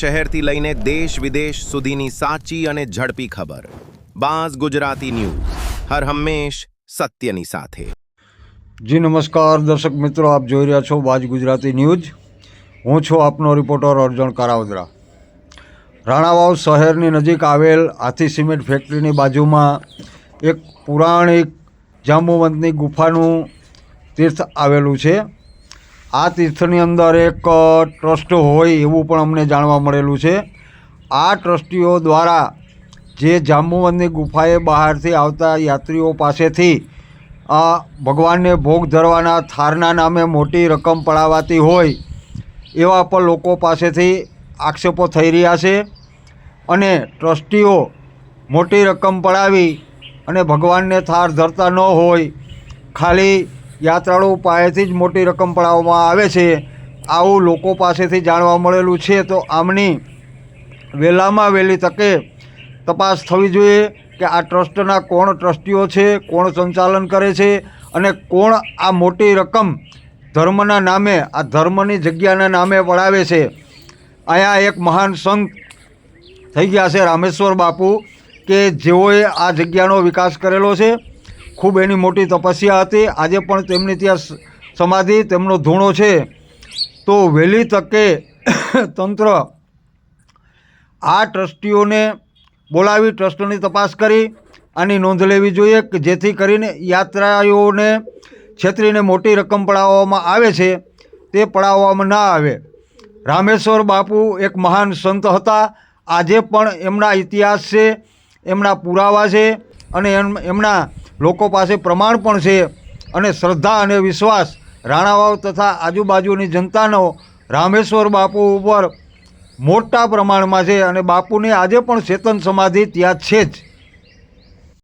શહેરથી લઈને દેશ વિદેશ સુધીની સાચી અને ઝડપી ખબર. બાઝ ગુજરાતી ન્યૂઝ, હર હંમેશ સત્યની સાથે. જી નમસ્કાર દર્શક મિત્રો, આપ જોઈ રહ્યા છો બાઝ ગુજરાતી ન્યૂઝ. હું છું આપનો રિપોર્ટર અર્જણ કારાવદરા. રાણાવાવ શહેરની નજીક આવેલ હાથી સિમેન્ટ ફેક્ટરીની બાજુમાં એક પૌરાણિક જાંબુવંતની ગુફાનું તીર્થ આવેલું છે. આ તીર્થની અંદર એક ટ્રસ્ટ હોય એવું પણ અમને જાણવા મળેલું છે. આ ટ્રસ્ટીઓ દ્વારા જે જાંબુવંતની ગુફાએ બહારથી આવતા યાત્રીઓ પાસેથી ભગવાનને ભોગ ધરવાના થારના નામે મોટી રકમ પડાવાતી હોય એવા પણ લોકો પાસેથી આક્ષેપો થઈ રહ્યા છે. અને ટ્રસ્ટીઓ મોટી રકમ પડાવી અને ભગવાનને થાર ધરતા ન હોય, ખાલી યાત્રાળુ પાસેથી જ મોટી રકમ પડાવવામાં આવે છે, આવું લોકો પાસેથી જાણવા મળેલું છે. તો આમની વહેલામાં વહેલી તકે તપાસ થવી જોઈએ કે આ ટ્રસ્ટના કોણ ટ્રસ્ટીઓ છે, કોણ સંચાલન કરે છે અને કોણ આ મોટી રકમ ધર્મના નામે, આ ધર્મની જગ્યાના નામે પડાવે છે. અહીંયા એક મહાન સંત થઈ ગયા છે રામેશ્વર બાપુ, કે જેઓએ આ જગ્યાનો વિકાસ કરેલો છે. ખૂબ એની મોટી તપસ્યા હતી. આજે પણ તેમની ત્યાં સમાધિ, તેમનો ધૂણો છે. તો વહેલી તકે તંત્ર આ ટ્રસ્ટીઓને બોલાવી ટ્રસ્ટની તપાસ કરી આની નોંધ લેવી જોઈએ કે જેથી કરીને યાત્રાળુઓને છેતરીને મોટી રકમ પડાવવામાં આવે છે તે પડાવવામાં ના આવે. રામેશ્વર બાપુ એક મહાન સંત હતા. આજે પણ એમના ઇતિહાસ છે, એમના પુરાવા છે અને એમના લોકો પાસે પ્રમાણ પણ છે. અને શ્રદ્ધા અને વિશ્વાસ રાણાવાવ તથા આજુબાજુની જનતાનો રામેશ્વર બાપુ ઉપર મોટા પ્રમાણમાં છે. અને બાપુની આજે પણ ચેતન સમાધિ ત્યાં છે જ.